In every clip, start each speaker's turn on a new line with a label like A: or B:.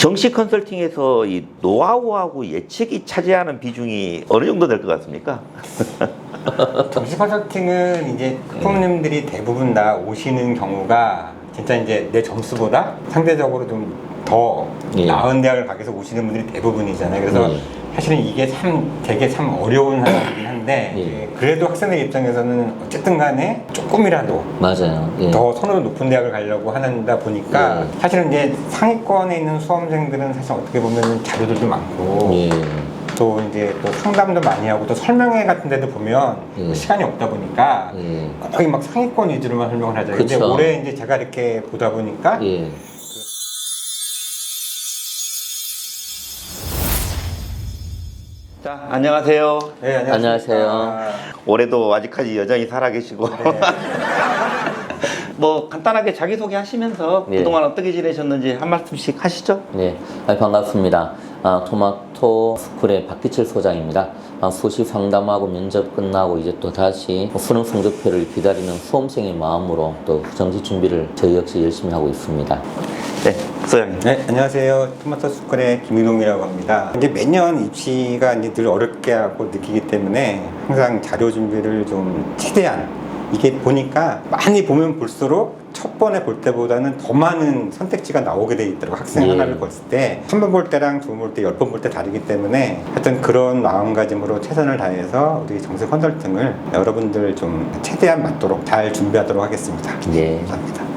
A: 정시 컨설팅에서 이 노하우하고 예측이 차지하는 비중이 어느 정도 될 것 같습니까?
B: 정시 컨설팅은 이제 학부모님들이 대부분 다 오시는 경우가 진짜 이제 내 점수보다 상대적으로 좀 더 나은 대학을 가기 위해서 오시는 분들이 대부분이잖아요. 그래서 사실은 이게 되게 어려운 상황이긴 한데 그래도 학생들 입장에서는 어쨌든 간에 조금이라도
C: 맞아요.
B: 더 선호도 높은 대학을 가려고 하다 보니까 사실은 이제 상위권에 있는 수험생들은 사실 어떻게 보면 자료들도 많고 또 이제 또 상담도 많이 하고 또 설명회 같은 데도 보면 시간이 없다 보니까 거의 막 상위권 위주로만 설명을 하잖아요. 근데
C: 그쵸.
B: 올해 이제 제가 이렇게 보다 보니까
A: 자, 안녕하세요.
B: 네,
C: 안녕하세요.
A: 올해도 아직까지 여전히 살아계시고
B: 네.
A: 뭐 간단하게 자기소개 하시면서 그동안 어떻게 지내셨는지 한 말씀씩 하시죠.
C: 네, 반갑습니다. 토마토 스쿨의 박기철 소장입니다. 수시 상담하고 면접 끝나고 이제 또 다시 수능 성적표를 기다리는 수험생의 마음으로 또 정시 준비를 저희 역시 열심히 하고 있습니다.
A: 네, 소장님.
B: 네, 안녕하세요. 토마토 스쿨의 김윤홍이라고 합니다. 이제 매년 입시가 이제 늘 어렵게 하고 느끼기 때문에 항상 자료 준비를 좀 최대한 이게 보니까 많이 보면 볼수록 첫 번에 볼 때보다는 더 많은 선택지가 나오게 돼 있더라고요. 학생 하나를 봤을 때 한 번 볼 때랑 두 번 볼 때, 10번 볼 때 다르기 때문에 하여튼 그런 마음가짐으로 최선을 다해서 우리 정시 컨설팅을 여러분들 좀 최대한 맞도록 잘 준비하도록 하겠습니다. 감사합니다.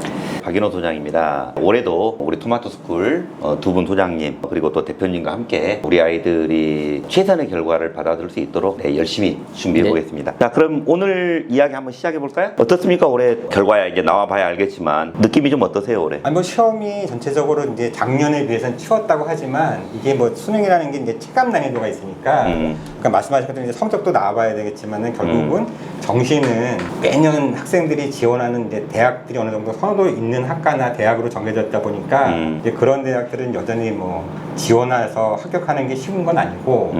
A: 박인호 소장입니다. 올해도 우리 토마토 스쿨 두 분 소장님 그리고 또 대표님과 함께 우리 아이들이 최선의 결과를 받아들일 수 있도록 열심히 준비해 보겠습니다. 자, 그럼 오늘 이야기 한번 시작해 볼까요? 어떻습니까? 올해 결과야 이제 나와 봐야 알겠지만 느낌이 좀 어떠세요, 올해?
B: 아니 뭐 시험이 전체적으로 이제 작년에 비해서는 치웠다고 하지만 이게 뭐 수능이라는 게 이제 체감 난이도가 있으니까 그러니까 말씀하신 것처럼 이제 성적도 나와봐야 되겠지만은 결국은 정시는 매년 학생들이 지원하는 이제 대학들이 어느 정도 선호도 있는 학과나 대학으로 정해졌다 보니까 이제 그런 대학들은 여전히 뭐 지원해서 합격하는 게 쉬운 건 아니고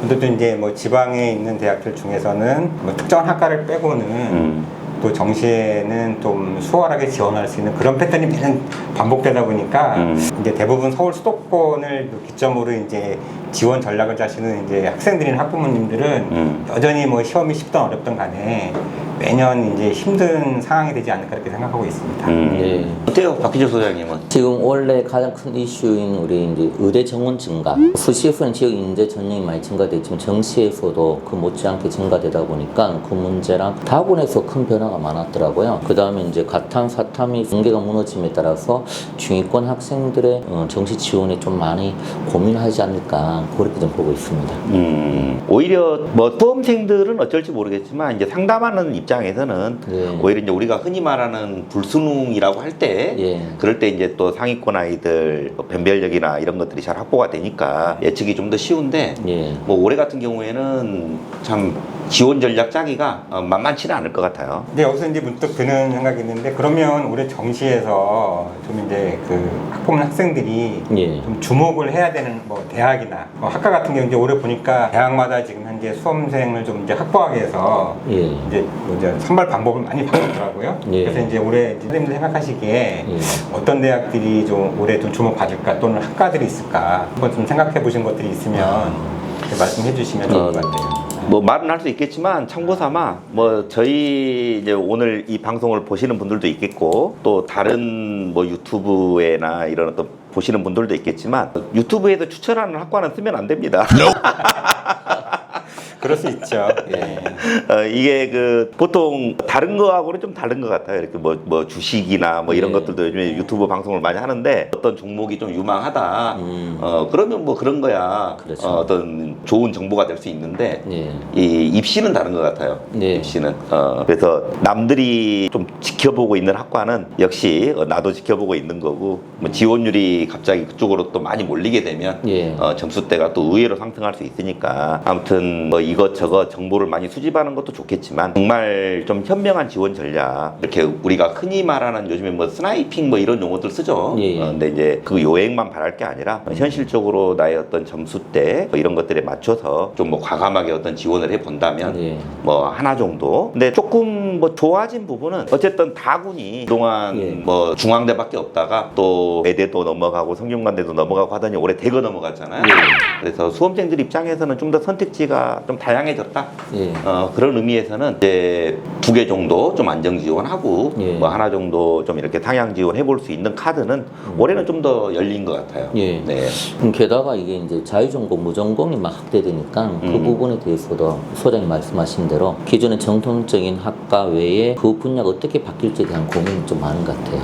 B: 또 이제 뭐 지방에 있는 대학들 중에서는 뭐 특정한 학과를 빼고는 또 정시에는 좀 수월하게 지원할 수 있는 그런 패턴이 매년 반복되다 보니까 이제 대부분 서울 수도권을 기점으로 이제 지원 전략을 짜시는 이제 학생들이나 학부모님들은 여전히 뭐 시험이 쉽든 어렵든 간에 매년 이제 힘든 상황이 되지 않을까 이렇게 생각하고 있습니다.
A: 어때요, 박기철 소장님은?
C: 지금 원래 가장 큰 이슈인 우리 이제 의대 정원 증가, 수시에서는 지역 인재 전형이 많이 증가됐지만 정시에서도 그 못지않게 증가되다 보니까 그 문제랑 다군에서 큰 변화가 많았더라고요. 그 다음에 이제 가탐, 사탐이 경계가 무너짐에 따라서 중위권 학생들의 정시 지원에 좀 많이 고민하지 않을까 그렇게 좀 보고 있습니다.
A: 오히려 뭐 수험생들은 어쩔지 모르겠지만 이제 상담하는 입장에서는 오히려 이제 우리가 흔히 말하는 불수능이라고 할 때 그럴 때 이제 또 상위권 아이들 변별력이나 이런 것들이 잘 확보가 되니까 예측이 좀 더 쉬운데 뭐 올해 같은 경우에는 참 지원 전략 짜기가 만만치는 않을 것 같아요.
B: 근데 여기서 이제 문득 드는 생각이 있는데 그러면 올해 정시에서 좀 이제 그 학부모 학생들이 좀 주목을 해야 되는 뭐 대학이나 뭐 학과 같은 경우 이제 올해 보니까 대학마다 지금 현재 수험생을 좀 이제 확보하기 위해서 이제 뭐 이제 선발 방법을 많이 바꿨더라고요. 그래서 이제 올해 선생님들 생각하시기에 어떤 대학들이 좀 올해 좀 주목받을까 또는 학과들이 있을까 한번 좀 생각해 보신 것들이 있으면 말씀해 주시면 좋을 것 같아요.
A: 뭐 말은 할 수 있겠지만 참고 삼아 뭐 저희 이제 오늘 이 방송을 보시는 분들도 있겠고 또 다른 뭐 유튜브에나 이런 어떤 보시는 분들도 있겠지만 유튜브에서 추천하는 학과는 쓰면 안 됩니다.
B: 그럴 수 있죠.
A: 이게 그 보통 다른 거하고는 좀 다른 것 같아요. 이렇게 뭐 주식이나 뭐 이런 것들도 요즘에 유튜브 방송을 많이 하는데 어떤 종목이 좀 유망하다. 그러면 뭐 그런 거야. 어떤 좋은 정보가 될 수 있는데 이 입시는 다른 것 같아요. 입시는 그래서 남들이 좀 지켜보고 있는 학과는 역시 나도 지켜보고 있는 거고 뭐 지원율이 갑자기 그쪽으로 또 많이 몰리게 되면 점수대가 또 의외로 상승할 수 있으니까 아무튼 뭐 이것저것 정보를 많이 수집하는 것도 좋겠지만 정말 좀 현명한 지원 전략 이렇게 우리가 흔히 말하는 요즘에 뭐 스나이핑 뭐 이런 용어들 쓰죠.
C: 예.
A: 근데 이제 그 요행만 바랄 게 아니라 현실적으로 나의 어떤 점수대 뭐 이런 것들에 맞춰서 좀 뭐 과감하게 어떤 지원을 해 본다면
C: 예.
A: 뭐 하나 정도. 근데 조금 뭐 좋아진 부분은 어쨌든 다군이 그동안
C: 예.
A: 뭐 중앙대밖에 없다가 또 외대도 넘어가고 성균관대도 넘어가고 하더니 올해 대거 넘어갔잖아요.
C: 예.
A: 그래서 수험생들 입장에서는 좀 더 선택지가 좀 다양해졌다.
C: 예.
A: 그런 의미에서는 이제 2개 정도 좀 안정 지원하고
C: 예.
A: 뭐 하나 정도 좀 이렇게 상향 지원해 볼 수 있는 카드는 올해는 좀 더 열린 것 같아요.
C: 예.
A: 네.
C: 게다가 이게 이제 자유전공, 무전공이 막 확대되니까 그 부분에 대해서도 소장님 말씀하신 대로 기존의 정통적인 학과 외에 그 분야가 어떻게 바뀔지에 대한 고민이 좀 많은 것 같아요.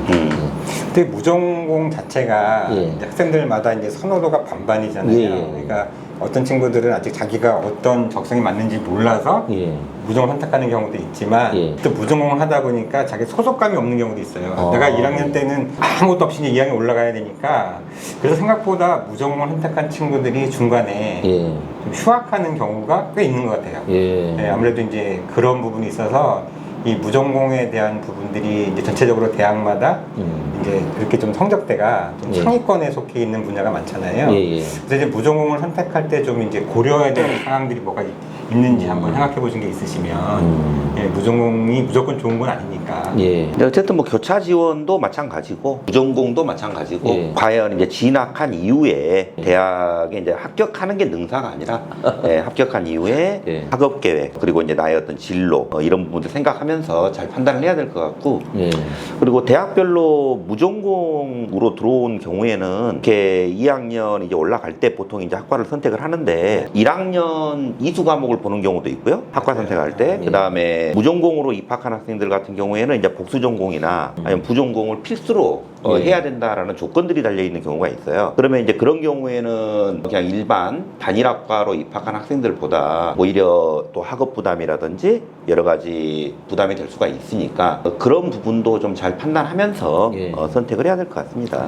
B: 근데 무전공 자체가
C: 예.
B: 이제 학생들마다 이제 선호도가 반반이잖아요.
C: 예.
B: 그러니까 어떤 친구들은 아직 자기가 어떤 적성이 맞는지 몰라서
C: 예.
B: 무전공을 선택하는 경우도 있지만
C: 예.
B: 또 무전공을 하다 보니까 자기 소속감이 없는 경우도 있어요. 내가 1학년 때는 아무것도 없이 이제 2학년 올라가야 되니까 그래서 생각보다 무전공을 선택한 친구들이 중간에
C: 예.
B: 좀 휴학하는 경우가 꽤 있는 것 같아요.
C: 예.
B: 네, 아무래도 이제 그런 부분이 있어서 이 무전공에 대한 부분들이 이제 전체적으로 대학마다 이제 그렇게 좀 성적대가 좀
C: 예.
B: 상위권에 속해 있는 분야가 많잖아요.
C: 예, 예.
B: 그래서 이제 무전공을 선택할 때 좀 이제 고려해야 되는 상황들이 뭐가 있는지 한번 생각해 보신 게 있으시면 예, 무전공이 무조건 좋은 건 아니니까.
C: 예.
A: 근데 어쨌든 뭐 교차 지원도 마찬가지고 무전공도 마찬가지고
C: 예.
A: 과연 이제 진학한 이후에 대학에 이제 합격하는 게 능사가 아니라 합격한 이후에
C: 예.
A: 학업 계획 그리고 이제 나의 어떤 진로 이런 부분들 생각하면서 잘 판단을 해야 될 것 같고
C: 예.
A: 그리고 대학별로 무전공으로 들어온 경우에는 이렇게 2학년 이제 올라갈 때 보통 이제 학과를 선택을 하는데 1학년 이수 과목을 보는 경우도 있고요. 학과 선택할 때.
C: 예.
A: 그다음에 무전공으로 입학한 학생들 같은 경우에는 이제 복수 전공이나 아니면 부전공을 필수로
C: 예.
A: 해야 된다라는 조건들이 달려 있는 경우가 있어요. 그러면 이제 그런 경우에는 그냥 일반 단일학과로 입학한 학생들보다 오히려 또 학업 부담이라든지 여러 가지 부담이 될 수가 있으니까 그런 부분도 좀 잘 판단하면서
C: 예.
A: 선택을 해야 될 것 같습니다.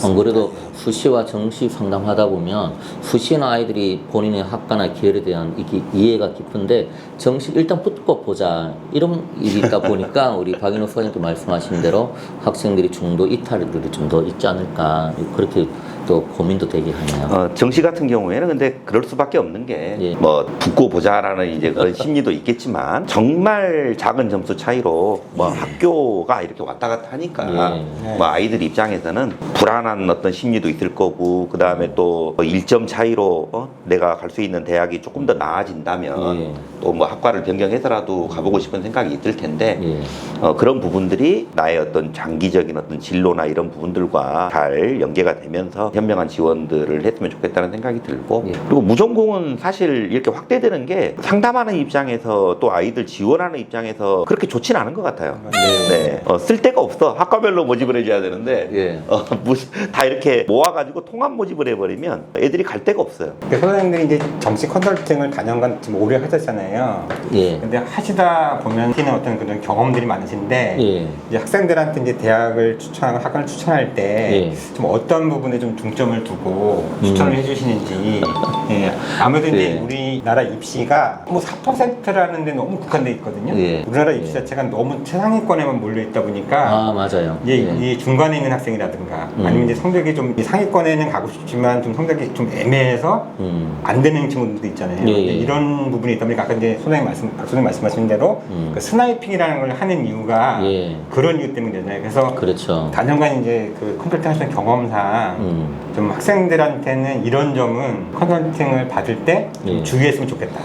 C: 안 그래도 수시와 정시 상담하다 보면 수시는 아이들이 본인의 학과나 계열에 대한 이해가 깊은데 정시 일단 붙고 보자 이런 일이 있다 보니까 우리 박인호 소장님께 말씀하신 대로 학생들이 중도 이탈들이 좀 더 있지 않을까 그렇게 또 고민도 되게 하네요.
A: 정시 같은 경우에는 근데 그럴 수밖에 없는 게
C: 예.
A: 뭐 붙고 보자라는 이제 그런 심리도 있겠지만 정말 작은 점수 차이로 뭐 학교가 이렇게 왔다 갔다 하니까
C: 예.
A: 뭐 아이들 입장에서는 불안한 어떤 심리도 있을 거고 그 다음에 또 1점 차이로 내가 갈 수 있는 대학이 조금 더 나아진다면
C: 예.
A: 또 뭐 학과를 변경해서라도 가보고 싶은 생각이 있을 텐데
C: 예.
A: 그런 부분들이 나의 어떤 장기적인 어떤 진로나 이런 부분들과 잘 연계가 되면서 현명한 지원들을 했으면 좋겠다는 생각이 들고
C: 예.
A: 그리고 무전공은 사실 이렇게 확대되는 게 상담하는 입장에서 또 아이들 지원하는 입장에서 그렇게 좋진 않은 것 같아요. 네. 쓸 데가 없어. 학과별로 모집을 해줘야 되는데
C: 예.
A: 다 이렇게 모아가지고 통합 모집을 해버리면 애들이 갈 데가 없어요.
B: 선생님들이 이제 정시 컨설팅을 다년간 지금 오래 하셨잖아요.
C: 예.
B: 근데 하시다 보면 생기는 어떤 그런 경험들이 많으신데
C: 예.
B: 이제 학생들한테 이제 대학을 추천하고 학과를 추천할 때 좀 어떤 부분에 좀 중점을 두고 추천을 해주시는지. 예. 아무래도 이제
C: 예.
B: 우리나라 입시가 뭐 4%라는 데 너무 국한돼 있거든요.
C: 예.
B: 우리나라 입시 자체가 너무 최상위권에만 몰려 있다 보니까
C: 아 맞아요.
B: 이 중간에 있는 학생이라든가 아니면 이제 성적이 좀 상위권에는 가고 싶지만 좀 성적이 좀 애매해서 안 되는 친구들도 있잖아요.
C: 예, 예.
B: 이런 부분이 있다 보니까 아까 이제 박 소장님 말씀하신 대로 그 스나이핑이라는 걸 하는 이유가
C: 예.
B: 그런 이유 때문이잖아요. 그래서
C: 그렇죠.
B: 단연간 이제 그 컨설팅 하시는 경험상 좀 학생들한테는 이런 점은 컨설팅을 받을 때
C: 예.
B: 주의했으면 좋겠다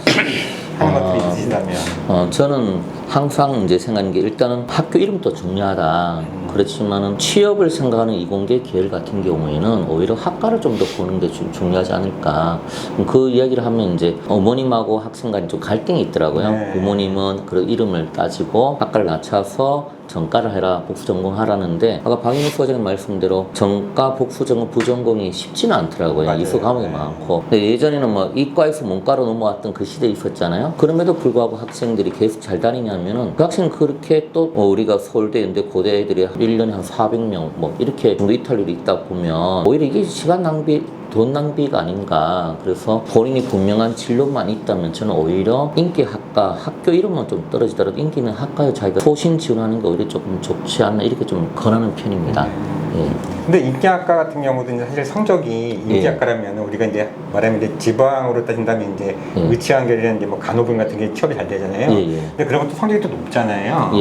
B: 하는 것들이 있으시다면.
C: 저는 항상 이제 생각하는 게 일단은 학교 이름도 중요하다. 그렇지만은 취업을 생각하는 이공계 계열 같은 경우에는 오히려 학과를 좀 더 보는 게 중요하지 않을까. 그 이야기를 하면 이제 어머님하고 학생 간에 좀 갈등이 있더라고요.
B: 네.
C: 부모님은 그 이름을 따지고 학과를 낮춰서 전과를 해라, 복수 전공하라는데 아까 박인호 소장님 말씀대로 전과, 복수 전공, 부전공이 쉽지는 않더라고요.
B: 맞아요.
C: 이수 과목이
B: 네.
C: 많고. 근데 예전에는 뭐 이과에서 문과로 넘어왔던 그 시대에 있었잖아요. 그럼에도 불구하고 학생들이 계속 잘 다니냐면은 그 학생은 그렇게 또 우리가 서울대, 연대, 고대 애들이 1년에 한 400명 뭐 이렇게 정도 이탈률이 있다 보면 오히려 이게 시간 낭비 돈 낭비가 아닌가. 그래서 본인이 분명한 진로만 있다면 저는 오히려 인기학과 학교 이름만 좀 떨어지더라도 인기 있는 학과에 자기가 소신 지원하는 게 오히려 조금 좋지 않나 이렇게 좀 권하는 편입니다. 예.
B: 근데 인기학과 같은 경우도 이제 사실 성적이 인기학과라면 우리가 이제 말하면 이제 지방으로 따진다면 이제 의치환결이라는 게 뭐 간호분 같은 게 취업이 잘 되잖아요. 근데 그런 것도 성적이 또 높잖아요.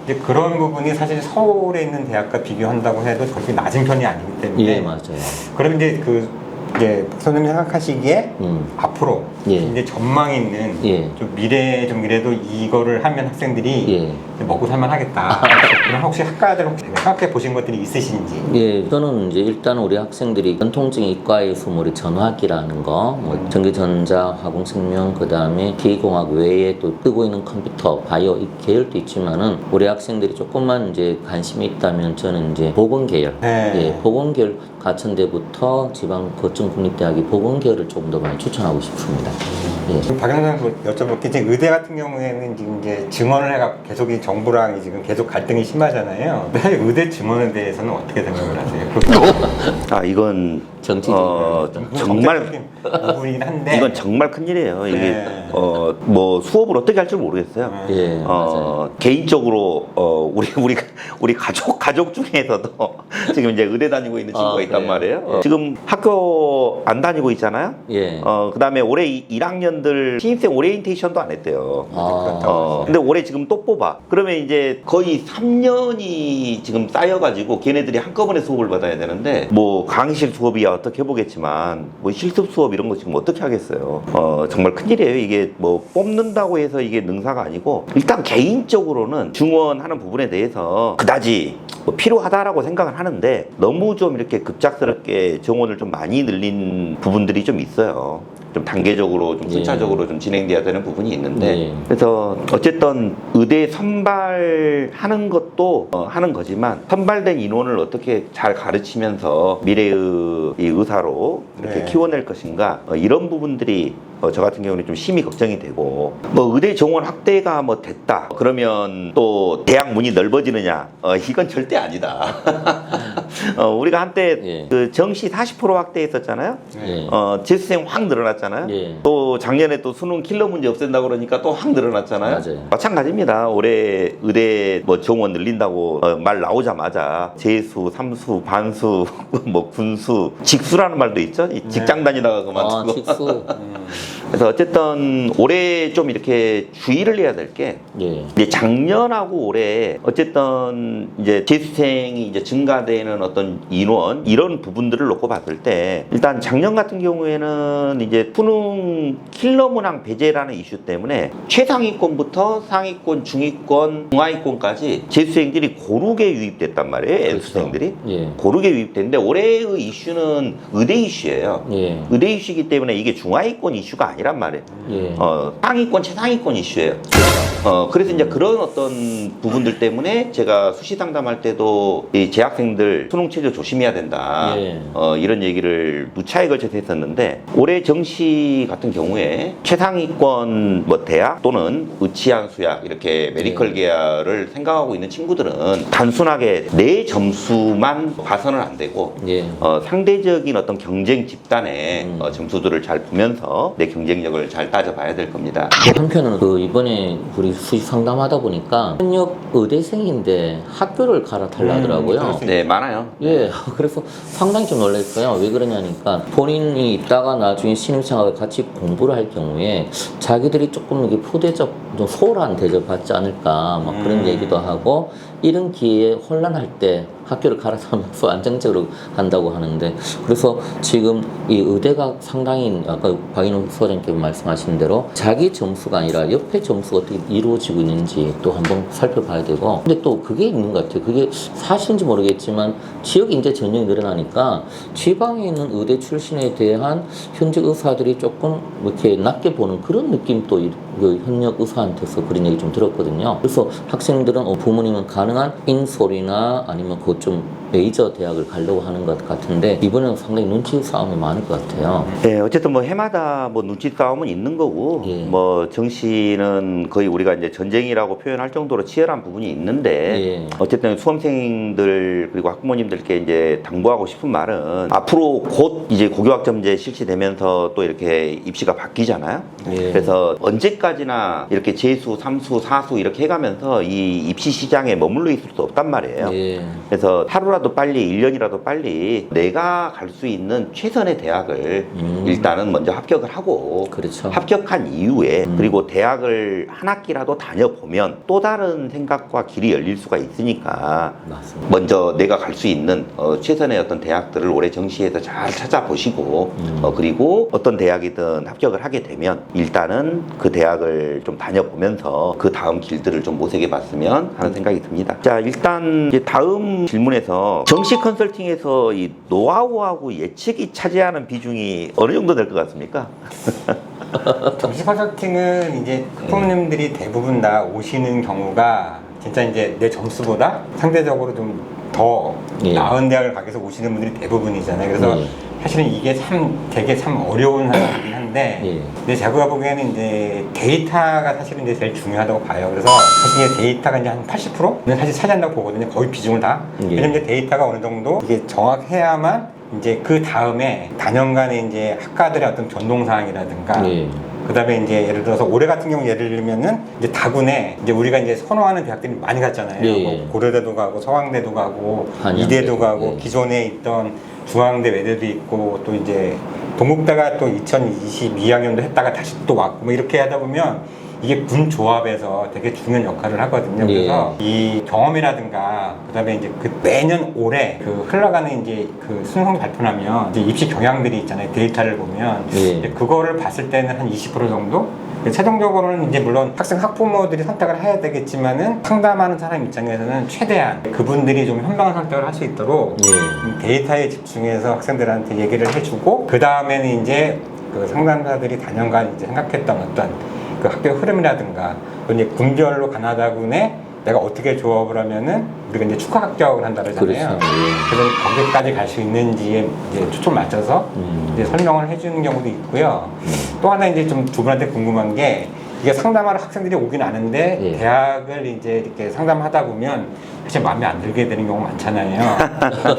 B: 이제 그런 부분이 사실 서울에 있는 대학과 비교한다고 해도 그렇게 낮은 편이 아니기 때문에.
C: 예, 맞아요.
B: 그럼 이제 이제 선생님이 생각하시기에 앞으로 이제 전망 있는 좀 미래도 이거를 하면 학생들이 먹고 살만 하겠다. 그럼 혹시 학과들 생각해 보신 것들이 있으신지?
C: 예, 저는 이제 일단 우리 학생들이 전통적인 이과에서 뭐 우리 전화기라는 거, 뭐 전기전자, 화공생명, 그 다음에 기계공학 외에 또 뜨고 있는 컴퓨터, 바이오 이 계열도 있지만은 우리 학생들이 조금만 이제 관심이 있다면 저는 이제 보건 계열, 예, 보건 계열 가천대부터 지방 거점 국립대학이 보건 계열을 조금 더 많이 추천하고 싶습니다. 예.
B: 박영선 여쭤볼게 이제 의대 같은 경우에는 지금 이제 증원을 해가 계속 이 정부랑 지금 계속 갈등이 심하잖아요. 사실 의대 증원에 대해서는 어떻게 생각을 하세요?
A: 이건
B: 정말 부분이긴 한데
A: 이건 정말 큰일이에요. 이게 뭐 수업을 어떻게 할지 모르겠어요. 개인적으로 우리 가족 중에서도 지금 이제 의대 다니고 있는 친구가 있단 말이에요. 지금 학교 안 다니고 있잖아요. 그다음에 올해 1학년들 신입생 오리엔테이션도 안 했대요. 근데 올해 지금 또 뽑아. 그러면 이제 거의 3년이 지금 쌓여가지고 걔네들이 한꺼번에 수업을 받아야 되는데 뭐 강의실 수업이야 어떻게 해보겠지만 뭐 실습 수업 이런 거 지금 어떻게 하겠어요. 정말 큰일이에요. 이게 뭐 뽑는다고 해서 이게 능사가 아니고 일단 개인적으로는 증원하는 부분에 대해서 그다지 뭐 필요하다라고 생각을 하는데 너무 좀 이렇게 급작스럽게 정원을 좀 많이 늘린 부분들이 좀 있어요. 좀 단계적으로 좀 순차적으로 좀 진행돼야 되는 부분이 있는데 그래서 어쨌든 의대 선발하는 것도 하는 거지만 선발된 인원을 어떻게 잘 가르치면서 미래의 이 의사로 이렇게 키워낼 것인가 이런 부분들이 저 같은 경우는 좀 심히 걱정이 되고 뭐 의대 정원 확대가 뭐 됐다 그러면 또 대학 문이 넓어지느냐 이건 절대 아니다. 우리가 한때 그 정시 40% 확대했었잖아요. 재수생 확 늘어났잖아요. 또 작년에 또 수능 킬러 문제 없앤다고 그러니까 또 확 늘어났잖아요. 마찬가지입니다. 올해 의대 뭐 정원 늘린다고 말 나오자마자 재수, 삼수, 반수, 뭐 군수, 직수라는 말도 있죠. 직장 다니다가 그만두고.
C: 직수.
A: 그래서 어쨌든 올해 좀 이렇게 주의를 해야 될 게 이제 작년하고 올해 어쨌든 이제 재수생이 이제 증가되는 어떤 인원 이런 부분들을 놓고 봤을 때 일단 작년 같은 경우에는 이제 수능 킬러 문항 배제라는 이슈 때문에 최상위권부터 상위권, 중위권, 중하위권까지 재수생들이 고르게 유입됐단 말이에요. N수생들이 고르게 유입됐는데 올해의 이슈는 의대 이슈예요. 의대 이슈이기 때문에 이게 중하위권 이슈가 아니란 말이에요. 상위권, 최상위권 이슈예요. 그래서 이제 그런 어떤 부분들 때문에 제가 수시 상담할 때도 이 재학생들 수능 체제 조심해야 된다. 이런 얘기를 무차에 걸쳐서 했었는데 올해 정시 같은 경우에 최상위권 뭐 대학 또는 의치한 수약 이렇게 메디컬 계열을 생각하고 있는 친구들은 단순하게 내 점수만 봐서는 안 되고 상대적인 어떤 경쟁 집단의 점수들을 잘 보면서 내 경쟁력을 잘 따져봐야 될 겁니다.
C: 한편으로는 그 이번에 우리 수시 상담하다 보니까 현역 의대생인데 학교를 갈아타려 하더라고요.
A: 네, 많아요.
C: 그래서 상당히 좀 놀랐어요. 왜 그러냐니까 본인이 있다가 나중에 신입생활을 같이 공부를 할 경우에 자기들이 조금 이게 푸대접, 좀 소홀한 대접 받지 않을까 막 그런 얘기도 하고 이런 기회에 혼란할 때 학교를 갈아타면서 안정적으로 한다고 하는데 그래서 지금 이 의대가 상당히 아까 박인호 소장님께서 말씀하신 대로 자기 점수가 아니라 옆에 점수가 어떻게 이루어지고 있는지 또 한번 살펴봐야 되고 근데 또 그게 있는 것 같아요. 그게 사실인지 모르겠지만 지역 인재 전형이 늘어나니까 지방에 있는 의대 출신에 대한 현직 의사들이 조금 이렇게 낮게 보는 그런 느낌도 그 현역 의사한테서 그런 얘기 좀 들었거든요. 그래서 학생들은 부모님은 가능한 인솔이나 아니면 그 좀 메이저 대학을 가려고 하는 것 같은데 이번에는 상당히 눈치 싸움이 많을 것 같아요.
A: 예, 어쨌든 뭐 해마다 뭐 눈치 싸움은 있는 거고,
C: 예.
A: 뭐 정시는 거의 우리가 이제 전쟁이라고 표현할 정도로 치열한 부분이 있는데,
C: 예.
A: 어쨌든 수험생들 그리고 학부모님들께 이제 당부하고 싶은 말은 앞으로 곧 이제 고교학점제 실시되면서 또 이렇게 입시가 바뀌잖아요.
C: 예.
A: 그래서 언제까지나 이렇게 재수, 삼수, 사수 이렇게 해가면서 이 입시 시장에 머물러 있을 수 없단 말이에요.
C: 예.
A: 그래서 하루라도 빨리, 1년이라도 빨리 내가 갈 수 있는 최선의 대학을 일단은 먼저 합격을 하고,
C: 그렇죠.
A: 합격한 이후에 그리고 대학을 한 학기라도 다녀보면 또 다른 생각과 길이 열릴 수가 있으니까
C: 맞습니다.
A: 먼저 내가 갈 수 있는 최선의 어떤 대학들을 올해 정시에서 잘 찾아보시고 그리고 어떤 대학이든 합격을 하게 되면 일단은 그 대학을 좀 다녀보면서 그 다음 길들을 좀 모색해 봤으면 하는 생각이 듭니다. 자, 일단 이제 다음 질문에서 정시 컨설팅에서 이 노하우하고 예측이 차지하는 비중이 어느 정도 될 것 같습니까?
B: 정시 컨설팅은 이제 학부모님들이 대부분 다 오시는 경우가 진짜 이제 내 점수보다 상대적으로 좀 더
C: 예.
B: 나은 대학을 가기 위해서 오시는 분들이 대부분이잖아요. 그래서
C: 예.
B: 사실은 이게 되게 어려운 상황이긴 한데,
C: 예.
B: 근데 제가 보기에는 이제 데이터가 사실은 이제 제일 중요하다고 봐요. 그래서 사실 이제 데이터가 이제 한 80%는 사실 차지한다고 보거든요. 거의 비중을 다.
C: 예.
B: 왜냐면 이제 데이터가 어느 정도 이게 정확해야만 이제 그 다음에 단연간의 이제 학과들의 어떤 변동사항이라든가
C: 예.
B: 그 다음에 이제 예를 들어서 올해 같은 경우 예를 들면은 이제 다군에 이제 우리가 이제 선호하는 대학들이 많이 갔잖아요.
C: 예, 예.
B: 뭐 고려대도 가고 서강대도 가고
C: 한양대,
B: 이대도 가고
C: 예.
B: 기존에 있던 중앙대 외대도 있고 또 이제 동국대가 또 2022학년도 했다가 다시 또 왔고 뭐 이렇게 하다 보면 이게 군 조합에서 되게 중요한 역할을 하거든요.
C: 예.
B: 그래서 이 경험이라든가 그다음에 이제 그 매년 올해 그 흘러가는 이제 그 수능 발표나면 이제 입시 경향들이 있잖아요. 데이터를 보면
C: 예.
B: 이제 그거를 봤을 때는 한 20% 정도. 최종적으로는 이제 물론 학생 학부모들이 선택을 해야 되겠지만은 상담하는 사람 입장에서는 최대한 그분들이 좀 현명한 선택을 할 수 있도록
C: 예.
B: 데이터에 집중해서 학생들한테 얘기를 해주고 그 다음에는 이제 그 상담사들이 단연간 이제 생각했던 어떤 그 학교 흐름이라든가 또 이제 군별로 가나다군에 내가 어떻게 조합을 하면은 우리가 이제 축하 합격을 한다 그러잖아요.
C: 그렇죠. 예.
B: 그래서 거기까지 갈 수 있는지에 이제 초점 맞춰서 이제 설명을 해주는 경우도 있고요. 또 하나 이제 좀 두 분한테 궁금한 게 이게 상담하러 학생들이 오긴 아는데
C: 예.
B: 대학을 이제 이렇게 상담하다 보면 사실 마음에 안 들게 되는 경우 많잖아요.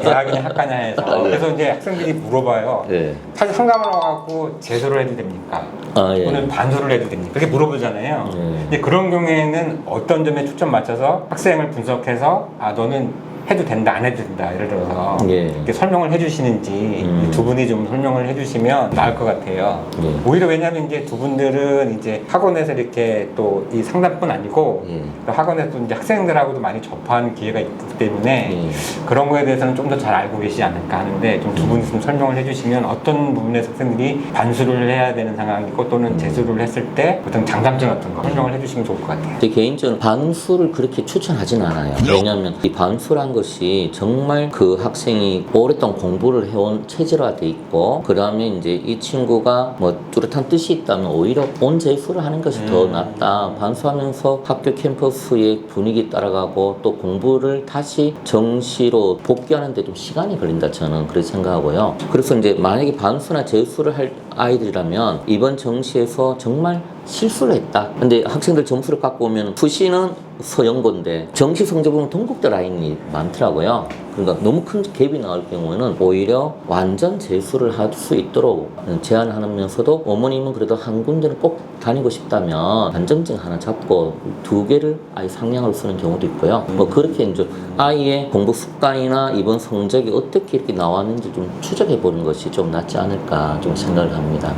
B: 대학이냐 학과냐 해서. 그래서 이제 학생들이 물어봐요.
C: 예.
B: 사실 상담을 와갖고 재수를 해도 됩니까?
C: 아, 예.
B: 또는 반수를 해도 됩니까? 그렇게 물어보잖아요.
C: 예.
B: 근데 그런 경우에는 어떤 점에 초점 맞춰서 학생을 분석해서 아 너는 해도 된다 안 해도 된다 예를 들어서
C: 예.
B: 이렇게 설명을 해주시는지 두 분이 좀 설명을 해주시면 나을 것 같아요.
C: 예.
B: 오히려 왜냐하면 이제 두 분들은 이제 학원에서 이렇게 또 이 상담뿐 아니고
C: 예.
B: 또 학원에서 또 이제 학생들하고도 많이 접하는 기회가 있기 때문에
C: 예.
B: 그런 거에 대해서는 좀 더 잘 알고 계시지 않을까 하는데 좀 두 분이 좀 설명을 해주시면 어떤 부분에서 학생들이 반수를 해야 되는 상황이고 또는 재수를 했을 때 어떤 장단점 같은 거 설명을 해주시면 좋을 것 같아요.
C: 제 개인적으로 반수를 그렇게 추천하진 않아요. 왜냐하면 이 반수란 것이 정말 그 학생이 오랫동안 공부를 해온 체질화돼 있고 그 다음에 이제 이 친구가 뭐 뚜렷한 뜻이 있다면 오히려 온재수를 하는 것이 더 낫다. 반수하면서 학교 캠퍼스의 분위기 따라가고 또 공부를 다시 정시로 복귀하는데 좀 시간이 걸린다 저는 그렇게 생각하고요. 그래서 이제 만약에 반수나 재수를 할 아이들이라면 이번 정시에서 정말 실수를 했다. 근데 학생들 점수를 갖고 오면 푸시는 서영고인데 정시 성적 보면 동국대 라인이 많더라고요. 그러니까 너무 큰 갭이 나올 경우에는 오히려 완전 재수를 할 수 있도록 제안하면서도 어머님은 그래도 한 군데는 꼭 다니고 싶다면 단점증 하나 잡고 두 개를 아예 상향을 쓰는 경우도 있고요. 뭐 그렇게 이제 아이의 공부 습관이나 이번 성적이 어떻게 이렇게 나왔는지 좀 추적해 보는 것이 좀 낫지 않을까 좀 생각을 합니다.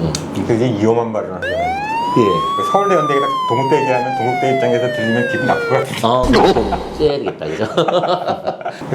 C: 예.
B: 되게 위험한 말을 하잖아요.
C: 예.
B: 그 서울대 연대가 동국대 얘기하면 동국대 입장에서 들리면 기분 나쁠 것 같아요.
C: 아, 그거 좀 째야겠다, 그죠?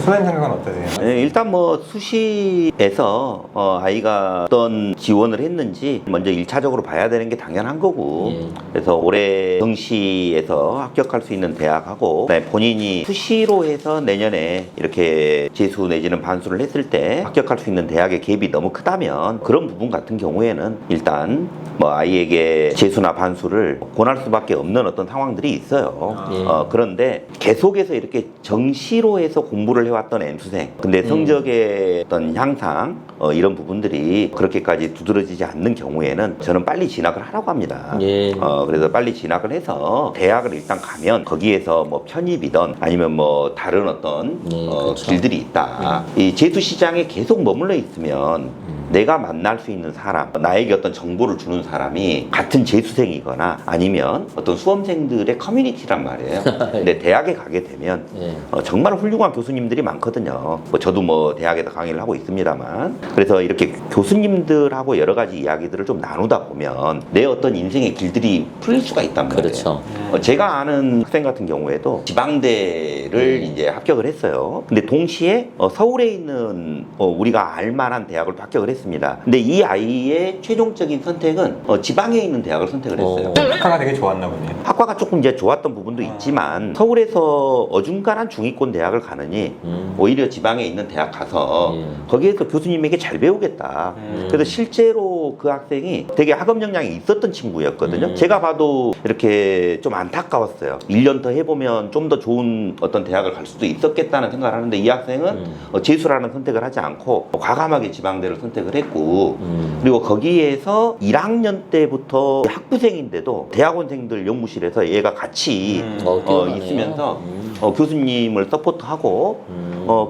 B: 소장님 생각은 어떠세요?
A: 네, 일단 뭐 수시에서 아이가 어떤 지원을 했는지 먼저 1차적으로 봐야 되는 게 당연한 거고
C: 예.
A: 그래서 올해 정시에서 합격할 수 있는 대학하고 그다음에 본인이 수시로 해서 내년에 이렇게 재수 내지는 반수를 했을 때 합격할 수 있는 대학의 갭이 너무 크다면 그런 부분 같은 경우에는 일단 뭐 아이에게 재수나 교수나 반수를 권할 수밖에 없는 어떤 상황들이 있어요.
C: 예.
A: 그런데 계속해서 이렇게 정시로 해서 공부를 해왔던 N수생, 근데 성적의 어떤 향상 이런 부분들이 그렇게까지 두드러지지 않는 경우에는 저는 빨리 진학을 하라고 합니다.
C: 예.
A: 그래서 빨리 진학을 해서 대학을 일단 가면 거기에서 뭐 편입이든 아니면 뭐 다른 어떤
C: 그렇죠.
A: 길들이 있다. 이 재수 시장에 계속 머물러 있으면 내가 만날 수 있는 사람, 나에게 어떤 정보를 주는 사람이 같은 재수생이거나 아니면 어떤 수험생들의 커뮤니티란 말이에요. 근데 대학에 가게 되면
C: 예.
A: 정말 훌륭한 교수님들이 많거든요. 뭐 저도 뭐 대학에서 강의를 하고 있습니다만, 그래서 이렇게 교수님들하고 여러 가지 이야기들을 좀 나누다 보면 내 어떤 인생의 길들이 풀릴 수가 있단 말이에요.
C: 그렇죠.
A: 제가 아는 학생 같은 경우에도 지방대를 이제 합격을 했어요. 근데 동시에 서울에 있는 우리가 알만한 대학을 합격을 했습니다. 근데 이 아이의 최종적인 선택은 지방에 있는 대학을 선택을 했어요.
B: 학과가 되게 좋았나 보네요.
A: 학과가 조금 이제 좋았던 부분도 있지만 서울에서 어중간한 중위권 대학을 가느니 오히려 지방에 있는 대학 가서 거기에서 교수님에게 잘 배우겠다. 그래서 실제로 그 학생이 되게 학업 역량이 있었던 친구였거든요. 제가 봐도 이렇게 좀 안타까웠어요. 1년 더 해보면 좀 더 좋은 어떤 대학을 갈 수도 있었겠다는 생각을 하는데 이 학생은 재수라는 선택을 하지 않고 과감하게 지방대를 선택을 했고 그리고 거기에서 1학년 때부터 학부생인데도 대학원생들 연구실에서 얘가 같이
C: 뛰어나네요.
A: 있으면서 교수님을 서포트하고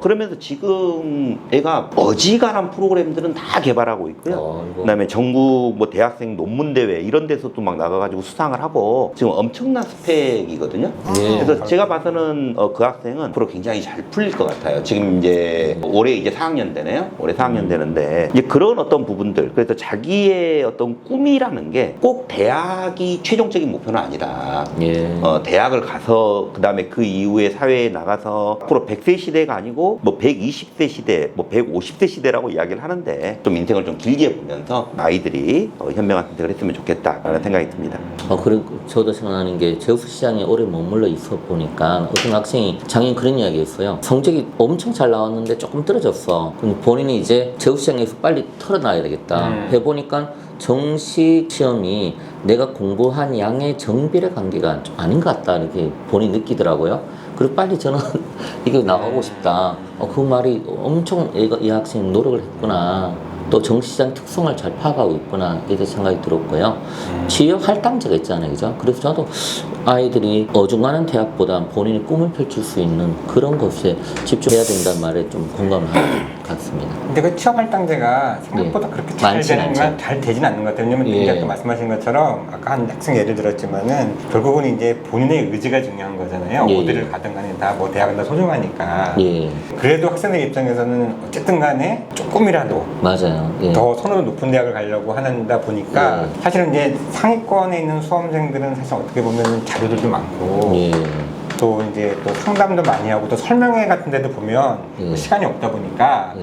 A: 그러면서 지금 애가 어지간한 프로그램들은 다 개발하고 있고요. 그다음에 전국 뭐 대학생 논문 대회 이런 데서도 막 나가가지고 수상을 하고 지금 엄청난 스펙이거든요. 그래서 제가 봐서는 그 학생은 앞으로 굉장히 잘 풀릴 것 같아요. 지금 이제 올해 이제 4학년 되네요. 올해 4학년 되는데 이제 그런 어떤 부분들, 그래서 자기의 어떤 꿈이라는 게 꼭 대학이 최종적인 목표는 아니다. 대학을 가서 그다음에 그 이후에 사회에 나가서 앞으로 100세 시대가 아니고 뭐 120세 시대, 뭐 150세 시대라고 이야기를 하는데 좀 인생을 좀 길게 보면서 아이들이 현명한 선택을 했으면 좋겠다라는 생각이 듭니다.
C: 그리고 저도 생각나는 게 재수 시장에 오래 머물러 있어 보니까 어떤 학생이 작년 그런 이야기 했어요. 성적이 엄청 잘 나왔는데 조금 떨어졌어. 근데 본인이 이제 재수 시장에서 빨리 털어놔야 되겠다. 해보니까 정시 시험이 내가 공부한 양의 정비례 관계가 좀 아닌 것 같다 이렇게 본인이 느끼더라고요. 그리고 빨리 저는 이게 나가고 싶다. 그 말이 엄청 이 학생이 노력을 했구나. 또 정시장 특성을 잘 파악하고 있구나 이렇게 생각이 들었고요. 취업 할당제가 있잖아요, 그죠? 그래서 저도 아이들이 어중간한 대학보다 본인의 꿈을 펼칠 수 있는 그런 것에 집중해야 된다는 말에 좀 공감을 하는 것 같습니다.
B: 근데 그 취업 할당제가 생각보다 그렇게 잘 잘 되진 않는 것 같아요. 왜냐면 이제 아까 말씀하신 것처럼 아까 한 학생 예를 들었지만은 결국은 이제 본인의 의지가 중요한 거잖아요. 어디를 가든 간에 다 뭐 대학은 다 소중하니까. 그래도 학생들 입장에서는 어쨌든 간에 조금이라도
C: 맞아요.
B: 더 선호도 높은 대학을 가려고 하다 보니까 사실은 이제 상위권에 있는 수험생들은 사실 어떻게 보면 자료들도 많고 또 이제 또 상담도 많이 하고 또 설명회 같은 데도 보면 뭐 시간이 없다 보니까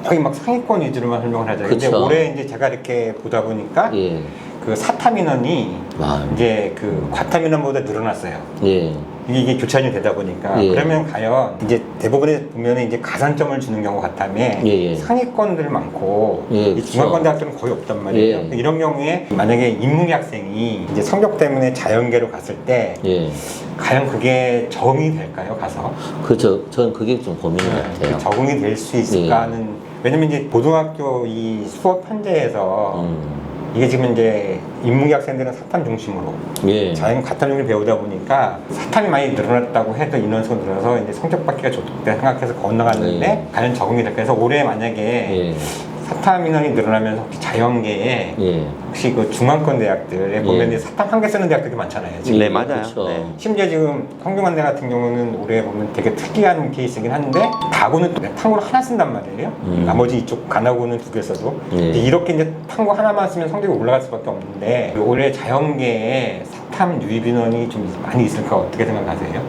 B: 거의 막 상위권 위주로만 설명을 하잖아요. 근데 올해 이제 제가 이렇게 보다 보니까 그 사탐 인원이 이제 그 과탐 인원보다 늘어났어요. 이게 교차전이 되다 보니까 그러면 과연 이제 대부분의 보면은 이제 가산점을 주는 경우 같다면 상위권들 많고 이 중간권 대학들은 거의 없단 말이에요. 이런 경우에 만약에 인문계 학생이 이제 성적 때문에 자연계로 갔을 때 과연 그게 적응이 될까요? 가서?
C: 그렇죠. 저는 그게 좀 고민인 것 같아요.
B: 적응이 될 수 있을까 하는 왜냐면 이제 고등학교 이 수업 편제에서 이게 지금 이제 인문계 학생들은 사탐 중심으로 자연 과탐 중심으로 배우다 보니까 사탐이 많이 늘어났다고 해도 인원수가 늘어서 이제 성적 받기가 좋다 생각해서 건너갔는데 과연 적응이 될까 해서 올해 만약에 사탐 인원이 늘어나면서 혹시 자연계에 혹시 그 중앙권 대학들에 보면 이제 사탐 한 개 쓰는 대학들이 많잖아요. 지금.
A: 네, 맞아요.
B: 심지어 지금 성균관대 같은 경우는 올해 보면 되게 특이한 케이스이긴 한데 다고는 탕구를 하나 쓴단 말이에요. 나머지 이쪽 간하고는 두 개 써도 이렇게 이제 탕구 하나만 쓰면 성적이 올라갈 수밖에 없는데 올해 자연계에 사탐 유입 인원이 좀 많이 있을까 어떻게 생각하세요?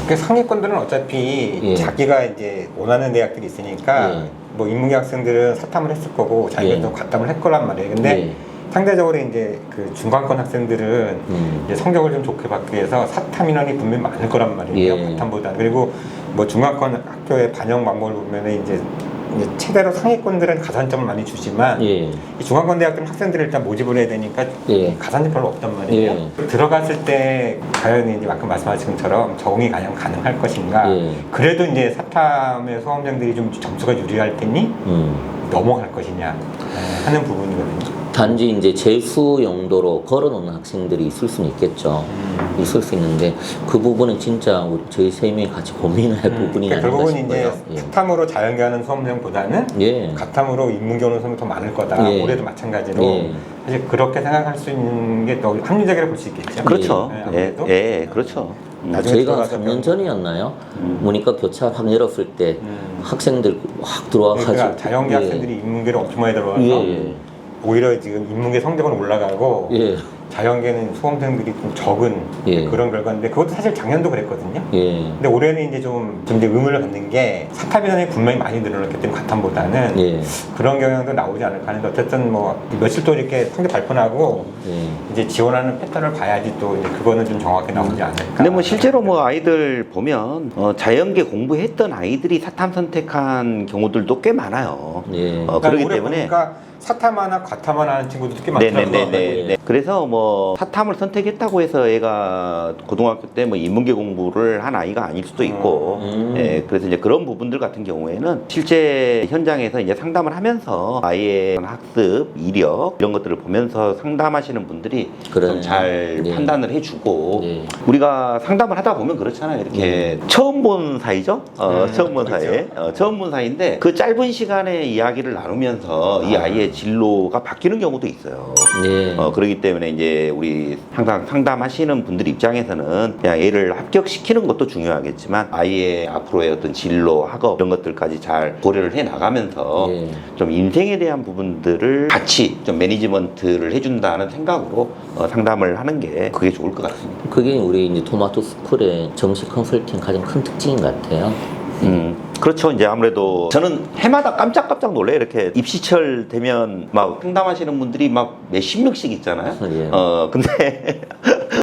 B: 그 상위권들은 어차피 자기가 이제 원하는 대학들이 있으니까 뭐 인문계 학생들은 사탐을 했을 거고 자기가 과탐을 했 거란 말이에요. 근데 상대적으로 이제 그 중간권 학생들은 이제 성적을 좀 좋게 받기 위해서 사탐 인원이 분명히 많을 거란 말이에요. 과탐보다. 그리고 뭐 중간권 학교의 반영 방법을 보면은 이제 이제 최대로 상위권들은 가산점을 많이 주지만
C: 예.
B: 이 중앙권 대학들은 학생들을 일단 모집을 해야 되니까
C: 예.
B: 가산점이 별로 없단 말이에요.
C: 예.
B: 들어갔을 때 과연 이제 아까 말씀하신 것처럼 적응이 과연 가능할 것인가.
C: 예.
B: 그래도 이제 사탐의 수험생들이 좀 점수가 유리할 테니 넘어갈 것이냐 하는 부분이거든요.
C: 단지 이제 재수 용도로 걸어놓는 학생들이 있을 수는 있겠죠. 있을 수 있는데 그 부분은 진짜 우리 저희 세 명이 같이 고민을 할 부분이
B: 그러니까
C: 아닌가
B: 결국은
C: 싶어요.
B: 이제 사탐으로 자연계하는 수험생보다는
C: 예.
B: 가탐으로 인문계 오는 수험이 더 많을 거다.
C: 예.
B: 올해도 마찬가지로
C: 예.
B: 사실 그렇게 생각할 수 있는 게 더 합리적이라고 볼 수 있겠죠.
A: 그렇죠.
B: 네,
A: 예,
B: 아무래도.
A: 예, 그렇죠.
B: 나중에
C: 저희가
B: 들어가서
C: 3년 전이었나요? 문이과 교차 확 열었을 때 학생들 확 들어와가지고
B: 그러니까 자연계
C: 예.
B: 학생들이 인문계를 엄청 많이 들어와서
C: 예.
B: 오히려 지금 인문계 성적은 올라가고
C: 예.
B: 자연계는 수험생들이 좀 적은
C: 예.
B: 그런 결과인데 그것도 사실 작년도 그랬거든요.
C: 예.
B: 근데 올해는 이제 좀 이제 의문을 갖는 게 사탑 인원이 분명히 많이 늘어났기 때문에 가탐보다는
C: 예.
B: 그런 경향도 나오지 않을까 하는데 어쨌든 뭐 며칠 또 이렇게 성적 발표나고
C: 예.
B: 이제 지원하는 패턴을 봐야지 또 이제 그거는 좀 정확히 나오지 않을까.
A: 근데 뭐 실제로 뭐 아이들 보면 자연계 공부했던 아이들이 사탐 선택한 경우들도 꽤 많아요.
C: 예.
A: 그렇기
B: 올해
A: 때문에
B: 보니까 사탐 하나 과탐 하나 하는 친구들도 꽤 많더라고요.
A: 네네네. 그래서 뭐 사탐을 선택했다고 해서 얘가 고등학교 때 뭐 인문계 공부를 한 아이가 아닐 수도 있고, 예, 그래서 이제 그런 부분들 같은 경우에는 실제 현장에서 이제 상담을 하면서 아이의 학습, 이력 이런 것들을 보면서 상담하시는 분들이
C: 그러네요.
A: 좀 잘
C: 네.
A: 판단을 해주고
C: 네.
A: 우리가 상담을 하다 보면 그렇잖아요. 이렇게 처음 본 사이죠. 처음 본
B: 그렇죠.
A: 사이에 처음 본 사이인데 그 짧은 시간에 이야기를 나누면서 이 아이의 진로가 바뀌는 경우도 있어요.
C: 예.
A: 그렇기 때문에 이제 우리 항상 상담하시는 분들 입장에서는 그냥 애를 합격시키는 것도 중요하겠지만 아이의 앞으로의 어떤 진로, 학업 이런 것들까지 잘 고려를 해 나가면서
C: 예.
A: 좀 인생에 대한 부분들을 같이 좀 매니지먼트를 해준다는 생각으로 상담을 하는 게 그게 좋을 것 같습니다.
C: 그게 우리 이제 토마토 스쿨의 정식 컨설팅 가장 큰 특징인 것 같아요.
A: 그렇죠. 이제 아무래도 저는 해마다 깜짝깜짝 놀래요. 이렇게 입시철 되면 막 상담하시는 분들이 막 몇십 명씩 있잖아요.
C: 예.
A: 근데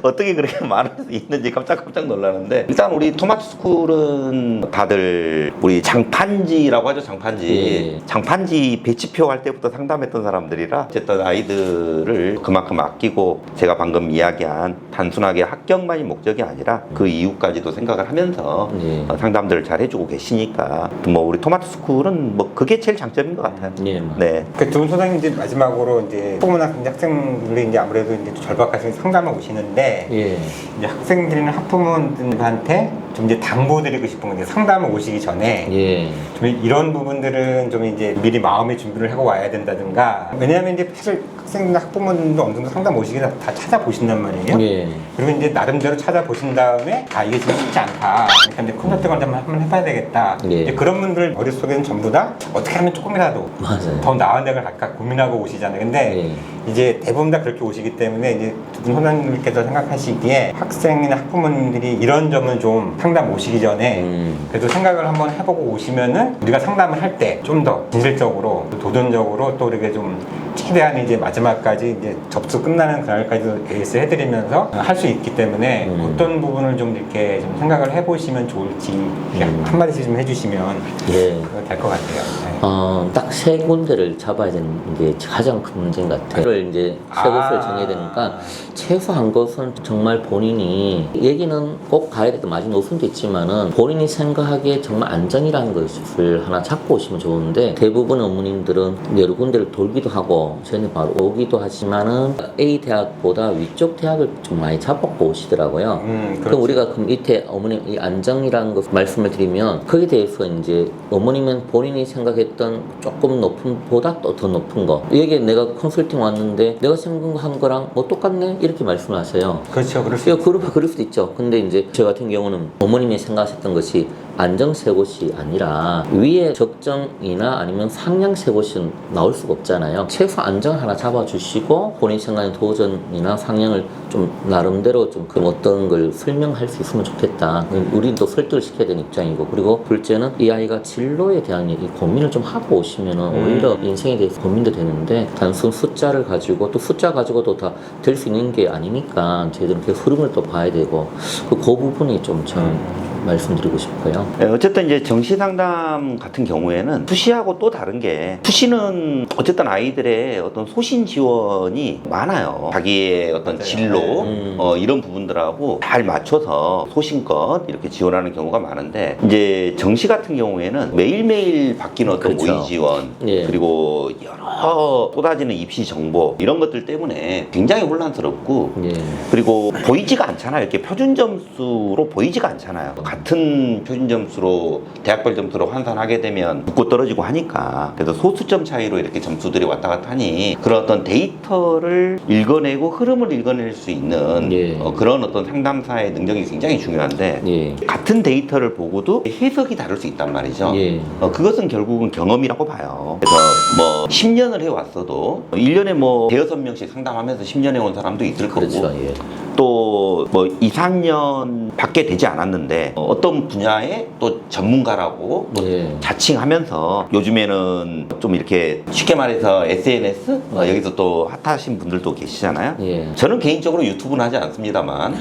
A: 어떻게 그렇게 많을 수 있는지 깜짝깜짝 놀라는데 일단 우리 토마토 스쿨은 다들 우리 장판지라고 하죠. 장판지.
C: 예.
A: 장판지 배치표 할 때부터 상담했던 사람들이라 어쨌든 아이들을 그만큼 아끼고 제가 방금 이야기한 단순하게 합격만이 목적이 아니라 그 이후까지도 생각을 하면서
C: 예.
A: 상담들을 잘 해주고 계시니까 뭐 우리 토마토 스쿨은 뭐 그게 제일 장점인 것 같아요.
C: 예.
A: 네.
B: 그 두 선생님들 마지막으로 이제 학생들이 이제 아무래도 이제 절박하게 상담을 오시는데
C: 예.
B: 이제 학생들이나 학부모들한테 좀 이제 당부드리고 싶은 게 상담을 오시기 전에
C: 예.
B: 좀 이런 부분들은 좀 이제 미리 마음의 준비를 하고 와야 된다든가 왜냐하면 이제 사실 학생들이나 학부모들도 어느 정도 상담 오시기 다 찾아보신단 말이에요.
C: 예.
B: 그리고 이제 나름대로 찾아보신 다음에 아 이게 지금 쉽지 않다. 그러니까 이제 콘서트를 한번 해봐야 되겠다.
C: 예.
B: 이제 그런 분들 머릿속에는 전부 다 어떻게 하면 조금이라도
C: 맞아요.
B: 더 나은 데를 갈까 고민하고 오시잖아요. 근데 이제 대부분 다 그렇게 오시기 때문에 이제 두 분 선생님께서 생각하시기에 학생이나 학부모님들이 이런 점은 좀 상담 오시기 전에 그래도 생각을 한번 해보고 오시면은 우리가 상담을 할 때 좀 더 진실적으로 또 도전적으로 또 이렇게 좀 최대한 이제 마지막까지 이제 접수 끝나는 그날까지도 AS 해드리면서 할 수 있기 때문에 어떤 부분을 좀 이렇게 좀 생각을 해보시면 좋을지 이렇게 한마디씩 좀 해주시면
C: 예.
B: 될 것 같아요. 네.
C: 딱 세 군데를 잡아야 되는 게 가장 큰 문제인 것 같아요. 그걸 이제 세 곳을 정해야 되니까 최소한 것은 정말 본인이 얘기는 꼭 가야 되든 마진 높을 수도 있지만은 본인이 생각하기에 정말 안전이라는 것을 하나 잡고 오시면 좋은데 대부분 어머님들은 여러 군데를 돌기도 하고 저희는 바로 오기도 하지만은 A 대학보다 위쪽 대학을 좀 많이 잡고 오시더라고요.
B: 그렇죠.
C: 그럼 우리가 그럼 이때 어머님 이 안정이라는 것 말씀을 드리면 거기에 대해서 이제 어머님은 본인이 생각했던 조금 높은 보다 또 더 높은 거 여기에 내가 컨설팅 왔는데 내가 생각한 거랑 뭐 똑같네 이렇게 말씀을 하세요.
B: 그렇죠. 그럴 수
C: 그럴 수도 있죠. 근데 이제 저 같은 경우는 어머님이 생각하셨던 것이 안정 세 곳이 아니라 위에 적정이나 아니면 상향 세 곳은 나올 수가 없잖아요. 최소 안정 하나 잡아주시고 본인 생각의 도전이나 상향을 좀 나름대로 좀 그 어떤 걸 설명할 수 있으면 좋겠다. 우리는 또 설득을 시켜야 되는 입장이고 그리고 둘째는 이 아이가 진로에 대한 이 고민을 좀 하고 오시면은 오히려 인생에 대해서 고민도 되는데 단순 숫자를 가지고 또 숫자 가지고도 다 될 수 있는 게 아니니까 저희들은 그 흐름을 또 봐야 되고 그 부분이 좀 저는 말씀드리고 싶어요.
A: 네, 어쨌든 이제 정시 상담 같은 경우에는 수시하고 또 다른 게 수시는 어쨌든 아이들의 어떤 소신 지원이 많아요. 자기의 어떤
B: 맞아요.
A: 진로
C: 네.
A: 이런 부분들하고 잘 맞춰서 소신껏 이렇게 지원하는 경우가 많은데 이제 정시 같은 경우에는 매일매일 바뀌는 어떤
C: 그렇죠.
A: 모의 지원
C: 예.
A: 그리고 여러 쏟아지는 입시 정보 이런 것들 때문에 굉장히 혼란스럽고
C: 예.
A: 그리고 보이지가 않잖아요. 이렇게 표준 점수로 보이지가 않잖아요. 같은 표준 점수로 대학별 점수로 환산하게 되면 붙고 떨어지고 하니까 그래서 소수점 차이로 이렇게 점수들이 왔다 갔다 하니 그런 어떤 데이터를 읽어내고 흐름을 읽어낼 수 있는
C: 예.
A: 그런 어떤 상담사의 능력이 굉장히 중요한데
C: 예.
A: 같은 데이터를 보고도 해석이 다를 수 있단 말이죠.
C: 예.
A: 그것은 결국은 경험이라고 봐요. 그래서 뭐 10년을 해왔어도 1년에 뭐 대여섯 명씩 상담하면서 10년 해온 사람도 있을
C: 그렇죠.
A: 거고
C: 예.
A: 또 뭐 2, 3년 밖에 되지 않았는데 어떤 분야의 또 전문가라고 또
C: 예.
A: 자칭하면서 요즘에는 좀 이렇게 쉽게 말해서 SNS 여기서 또 핫하신 분들도 계시잖아요.
C: 예.
A: 저는 개인적으로 유튜브는 하지 않습니다만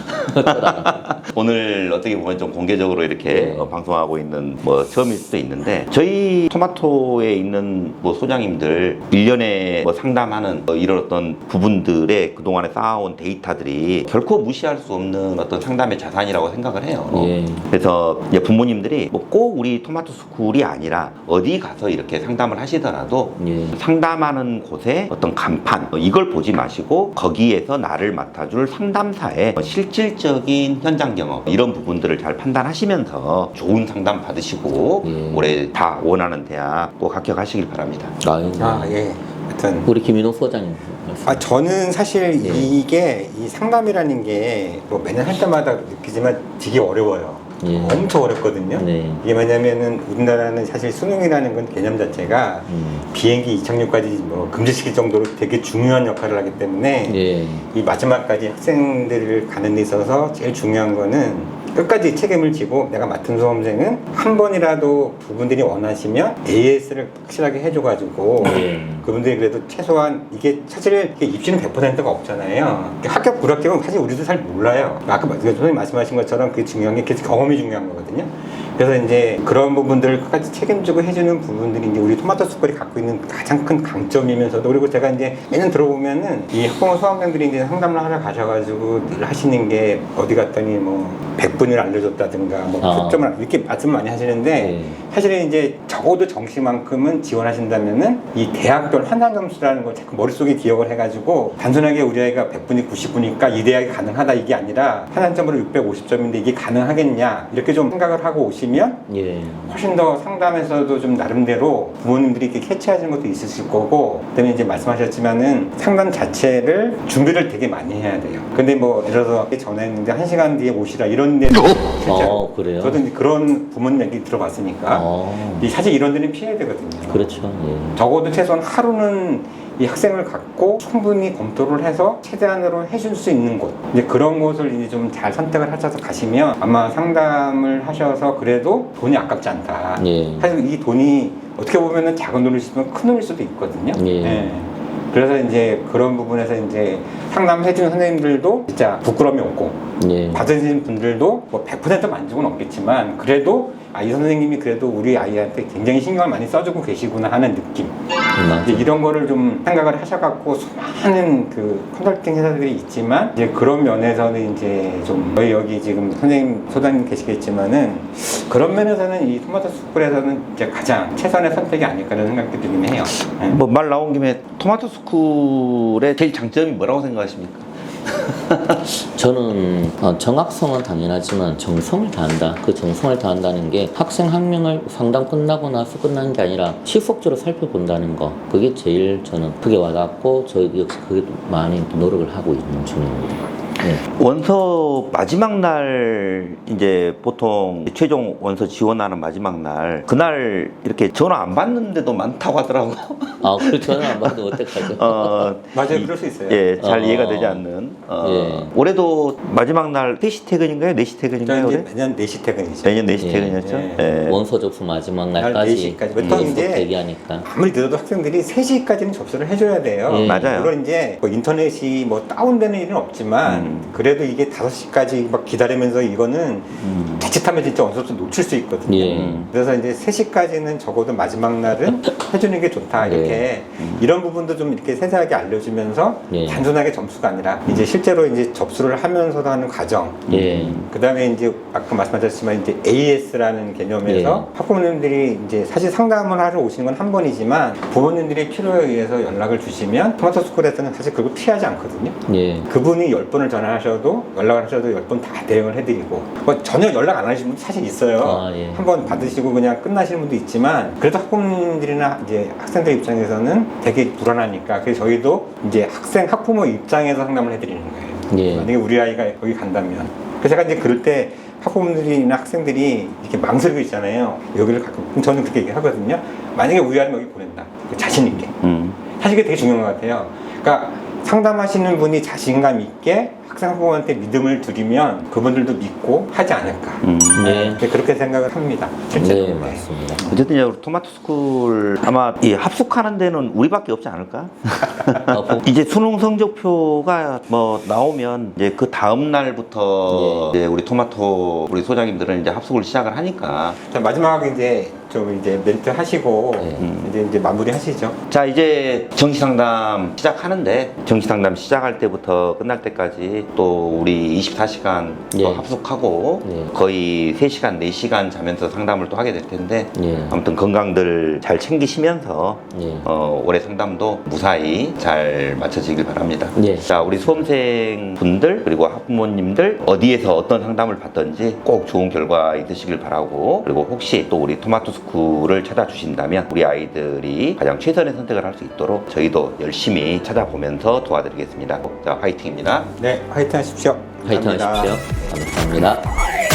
A: 오늘 어떻게 보면 좀 공개적으로 이렇게
C: 네.
A: 방송하고 있는 뭐 처음일 수도 있는데 저희 토마토에 있는 뭐 소장님들 1년에 뭐 상담하는 이런 어떤 부분들의 그동안에 쌓아온 데이터들이 결코 무시할 수 없는 어떤 상담의 자산이라고 생각을 해요.
C: 예.
A: 그래서 이제 부모님들이 뭐 꼭 우리 토마토 스쿨이 아니라 어디 가서 이렇게 상담을 하시더라도
C: 예.
A: 상담하는 곳에 어떤 간판 이걸 보지 마시고 거기에서 나를 맡아줄 상담사의 실질적인 현장 경험 이런 부분들을 잘 판단하시면서 좋은 상담 받으시고
C: 예.
A: 올해 다 원하는 대학 꼭 합격하시길 바랍니다.
C: 아, 예.
B: 예. 하여튼
C: 우리 김인호 소장님. 말씀.
B: 저는 사실
C: 예.
B: 이게 이 상담이라는 게 뭐 매년 할 때마다 느끼지만 되게 어려워요.
C: 예.
B: 엄청 어렵거든요.
C: 네.
B: 이게 뭐냐면은 우리나라는 사실 수능이라는 건 개념 자체가 비행기 이착륙까지 뭐 금지시킬 정도로 되게 중요한 역할을 하기 때문에
C: 예.
B: 이 마지막까지 학생들을 가는 데 있어서 제일 중요한 거는 끝까지 책임을 지고 내가 맡은 수험생은 한 번이라도 부분들이 원하시면 AS를 확실하게 해줘가지고
C: 예.
B: 그분들이 그래도 최소한 이게 사실 이게 입시는 100%가 없잖아요. 합격 불합격은 사실 우리도 잘 몰라요. 아까 선생님 말씀하신 것처럼 그게 중요한 게 경험이 중요한 거거든요. 그래서 이제 그런 부분들을 끝까지 책임지고 해주는 부분들이 이제 우리 토마토 스쿨이 갖고 있는 가장 큰 강점이면서도 그리고 제가 이제 매년 들어보면은 이 학부모 수험생들이 이제 상담을 하러 가셔가지고 늘 하시는 게 어디 갔더니 뭐 100분을 알려줬다든가 뭐
C: 아.
B: 표점을 이렇게 말씀 많이 하시는데
C: 네.
B: 사실은 이제 적어도 정시만큼은 지원하신다면은 이 대학별 환산 점수라는 걸 자꾸 머릿속에 기억을 해가지고 단순하게 우리 아이가 100분이 90분이니까 이 대학이 가능하다 이게 아니라 환산점으로 650점인데 이게 가능하겠냐 이렇게 좀 생각을 하고 오시면
C: 예.
B: 훨씬 더 상담에서도 좀 나름대로 부모님들이 이렇게 캐치하시는 것도 있으실 거고 그다음에 이제 말씀하셨지만은 상담 자체를 준비를 되게 많이 해야 돼요. 근데 뭐 예를 들어서 전화했는데 1시간 뒤에 오시라 이런 데는 실제로
C: 그래요?
B: 저도 이제 그런 부모님 얘기 들어봤으니까 이 사실 이런 데는 피해야 되거든요.
C: 그렇죠. 예.
B: 적어도 최소한 하루는 이 학생을 갖고 충분히 검토를 해서 최대한으로 해줄 수 있는 곳 이제 그런 곳을 이제 좀 잘 선택을 하셔서 가시면 아마 상담을 하셔서 그래도 돈이 아깝지 않다.
C: 예.
B: 사실 이 돈이 어떻게 보면은 작은 돈일 수도 있고 큰 돈일 수도 있거든요.
C: 예.
B: 그래서 이제 그런 부분에서 이제 상담해주는 선생님들도 진짜 부끄러움이 없고
C: 예.
B: 받으신 분들도 뭐 100% 만족은 없겠지만 그래도 이 선생님이 그래도 우리 아이한테 굉장히 신경을 많이 써주고 계시구나 하는 느낌 이제 이런 거를 좀 생각을 하셔갖고 수많은 그 컨설팅 회사들이 있지만 이제 그런 면에서는 이제 좀 저희 여기 지금 선생님 소장님 계시겠지만은 그런 면에서는 이 토마토 스쿨에서는 이제 가장 최선의 선택이 아닐까라는 생각이 들긴 해요.
A: 뭐 말 나온 김에 토마토 스쿨의 제일 장점이 뭐라고 생각하십니까?
C: 저는 정학성은 당연하지만 정성을 다한다. 그 정성을 다한다는 게 학생 한 명을 상담 끝나고 나서 끝나는 게 아니라 시속적으로 살펴본다는 거. 그게 제일 저는 크게 와닿고 저 역시 그게 많이 노력을 하고 있는 중입니다. 네.
A: 원서 마지막 날 이제 보통 최종 원서 지원하는 마지막 날 그날 이렇게 전화 안 받는데도 많다고 하더라고.
C: 그걸 저는 안 봐도 어떡하죠?
B: 맞아요, 그럴 수 있어요.
A: 예, 잘 이해가 되지 않는.
C: 예.
A: 올해도 마지막 날 3시 퇴근인가요? 4시 퇴근인가요?
B: 저는 이제
A: 올해?
B: 매년 4시 퇴근이죠.
A: 매년 4시
C: 예.
A: 퇴근이었죠.
B: 예.
A: 예.
C: 원서 접수 마지막
B: 날
C: 날까지
B: 4시까지. 보통
C: 연속
B: 이제
C: 대기하니까.
B: 아무리 늦어도 학생들이 3시까지는 접수를 해줘야 돼요.
C: 예.
A: 맞아요.
B: 물론 이제 뭐 인터넷이 뭐 다운되는 일은 없지만 그래도 이게 5시까지 막 기다리면서 이거는 자칫하면 진짜 어느 정도 놓칠 수 있거든요.
C: 예.
B: 그래서 이제 3시까지는 적어도 마지막 날은 해주는 게 좋다. 이렇게 이런 부분도 좀 이렇게 세세하게 알려주면서
C: 예.
B: 단순하게 점수가 아니라 이제 실제로 이제 접수를 하면서도 하는 과정.
C: 예.
B: 그 다음에 이제 아까 말씀하셨지만 이제 AS라는 개념에서 학부모님들이 이제 사실 상담을 하러 오시는 건 한 번이지만 부모님들이 필요에 의해서 연락을 주시면 토마토 스쿨에서는 사실 그걸 피하지 않거든요.
C: 예.
B: 그분이 10번을 전화하셔도 연락을 하셔도 10번 다 대응을 해드리고 뭐 전혀 연락 안 하시는 분도 사실 있어요.
C: 아, 예.
B: 한번 받으시고 그냥 끝나시는 분도 있지만 그래도 학부모님들이나 이제 학생들 입장에서는 되게 불안하니까 그래서 저희도 이제 학부모 입장에서 상담을 해드리는 거예요.
C: 예.
B: 만약에 우리 아이가 여기 간다면 그래서 제가 이제 그럴 때 학부모님들이나 학생들이 이렇게 망설이고 있잖아요. 여기를 가끔 저는 그렇게 얘기하거든요. 만약에 우리 아이를 여기 보낸다. 자신 있게. 사실 그게 되게 중요한 것 같아요. 그러니까 상담하시는 분이 자신감 있게 학생 학부모한테 믿음을 드리면 그분들도 믿고 하지 않을까.
C: 네.
B: 그렇게 생각을 합니다. 실제로.
C: 네, 맞습니다.
A: 어쨌든 이제 우리 토마토 스쿨 아마 이 합숙하는 데는 우리밖에 없지 않을까? 이제 수능 성적표가 뭐 나오면 이제 그 다음 날부터 이제 우리 토마토 우리 소장님들은 이제 합숙을 시작을 하니까.
B: 자, 마지막에 이제 좀 이제 멘트 하시고 이제 마무리 하시죠.
A: 자, 이제 정시 상담 시작하는데 정시 상담 시작할 때부터 끝날 때까지 또 우리 24시간 또 합숙하고 거의 3시간, 4시간 자면서 상담을 또 하게 될 텐데 아무튼 건강들 잘 챙기시면서 올해 상담도 무사히 잘 마쳐지길 바랍니다. 자, 우리 수험생 분들 그리고 학부모님들 어디에서 어떤 상담을 받든지 꼭 좋은 결과 있으시길 바라고 그리고 혹시 또 우리 토마토 스쿨을 찾아주신다면 우리 아이들이 가장 최선의 선택을 할 수 있도록 저희도 열심히 찾아보면서 도와드리겠습니다. 자, 화이팅입니다.
B: 네, 화이팅 하십시오.
C: 화이팅
B: 감사합니다.
C: 하십시오. 감사합니다.